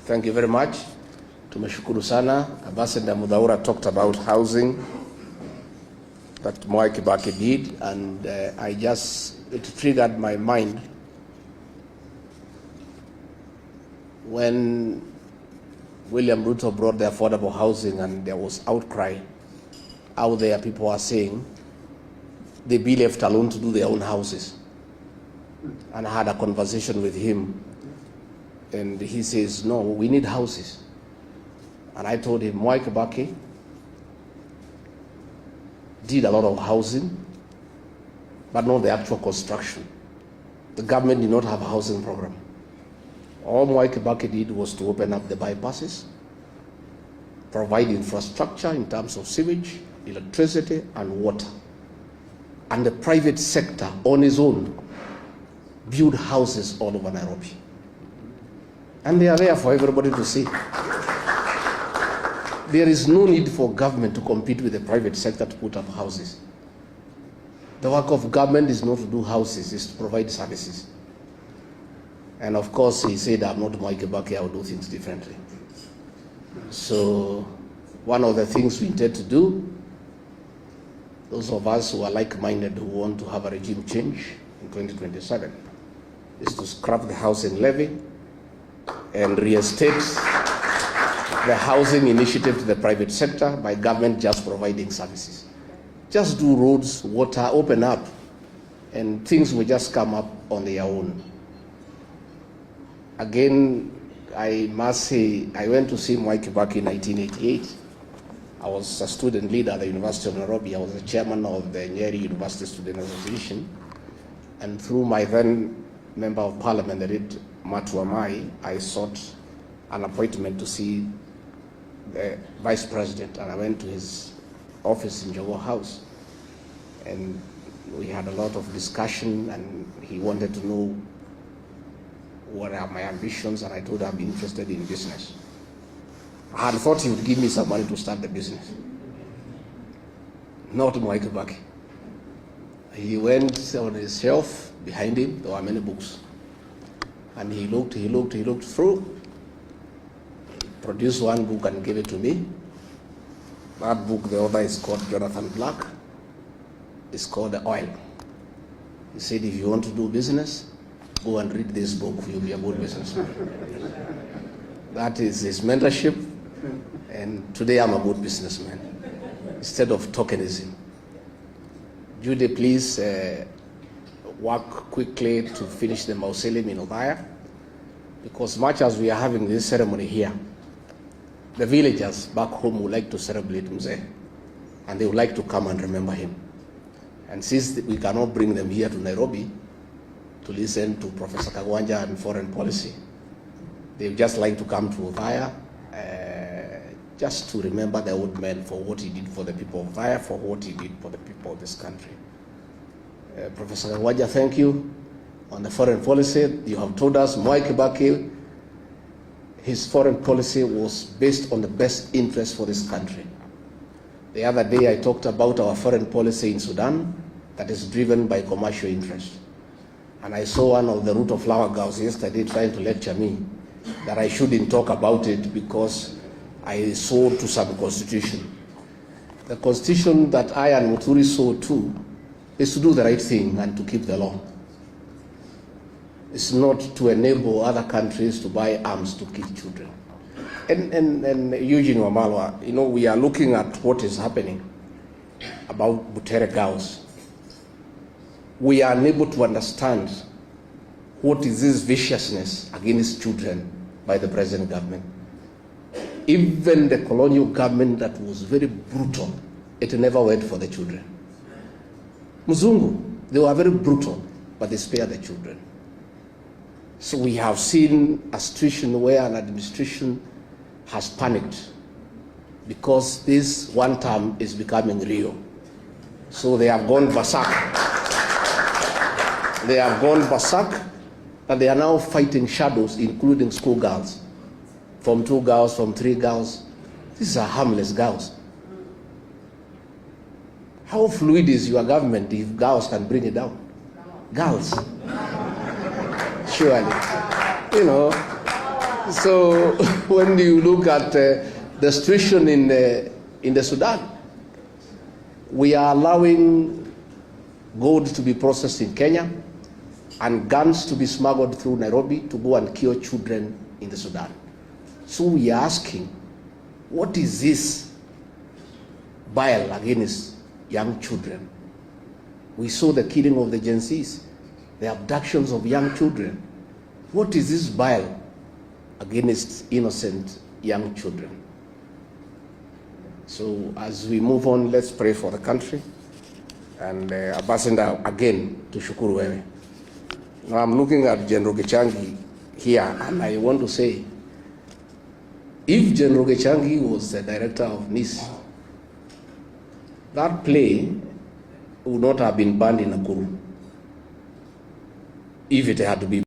Thank you very much. Tumeshukuru sana. Ambassador Mudhaura talked about housing that Mwai Kibaki did, and it triggered my mind when William Ruto brought the affordable housing and there was outcry out there. People are saying they be left alone to do their own houses. And I had a conversation with him, and he says, no, we need houses. And I told him, Mwai Kibaki did a lot of housing, but not the actual construction. The government did not have a housing program. All Mwai Kibaki did was to open up the bypasses, provide infrastructure in terms of sewage, electricity, and water. And the private sector, on its own, build houses all over Nairobi. And they are there for everybody to see. There is no need for government to compete with the private sector to put up houses. The work of government is not to do houses, it's to provide services. And of course, he said, I'm not Mwai Kibaki, I will do things differently. So one of the things we intend to do, those of us who are like-minded who want to have a regime change in 2027, is to scrap the housing levy and reinstate the housing initiative to the private sector by government just providing services. Just do roads, water, open up, and things will just come up on their own. Again, I must say, I went to see Mwai Kibaki in 1988. I was a student leader at the University of Nairobi. I was the chairman of the Nyeri University Student Association. And through my then member of parliament, the late Matuamai, I sought an appointment to see the vice president, and I went to his office in Jogo House, and we had a lot of discussion, and he wanted to know what are my ambitions, and I told him I'm interested in business. I had thought he would give me some money to start the business. Not Mwai Kibaki. He went on his shelf, behind him there were many books, and he looked through, produced one book and gave it to me. That book, the author is called Jonathan Black. It's called The Oil. He said, if you want to do business, go and read this book, you'll be a good businessman. That is his mentorship, and today I'm a good businessman, instead of tokenism. Judy, please work quickly to finish the mausoleum in Othaya, because much as we are having this ceremony here, the villagers back home would like to celebrate Mzee, and they would like to come and remember him. And since we cannot bring them here to Nairobi to listen to Professor Kagwanja and foreign policy, they would just like to come to Othaya just to remember the old man for what he did for the people of Othaya, for what he did for the people of this country. Professor Kagwanja, thank you. On the foreign policy, you have told us Mwai Kibaki, his foreign policy was based on the best interest for this country. The other day I talked about our foreign policy in Sudan that is driven by commercial interest. And I saw one of the Ruto flower girls yesterday trying to lecture me that I shouldn't talk about it because I saw to some constitution. The constitution that I and Muturi saw to is to do the right thing and to keep the law. It's not to enable other countries to buy arms to kill children. And Eugene Wamalwa, you know, we are looking at what is happening about Butere girls. We are unable to understand what is this viciousness against children by the present government. Even the colonial government that was very brutal, it never went for the children. Muzungu, they were very brutal, but they spared the children. So we have seen a situation where an administration has panicked because this one term is becoming real. So they have gone berserk. They have gone berserk, and they are now fighting shadows, including schoolgirls. From 2 girls, from 3 girls. These are harmless girls. How fluid is your government if girls can bring it down? Girls. Surely. You know, So when you look at the situation in the Sudan, we are allowing gold to be processed in Kenya and guns to be smuggled through Nairobi to go and kill children in the Sudan. So we are asking, what is this bile against young children? We saw the killing of the Gen Zs, the abductions of young children. What is this bile against innocent young children? So as we move on, let's pray for the country. And Ambassador, again, to shukuru Wewe. Now I'm looking at General Gachagua here, and I want to say, if General Gachagua was the director of NIS, that play would not have been banned in Nakuru if it had to be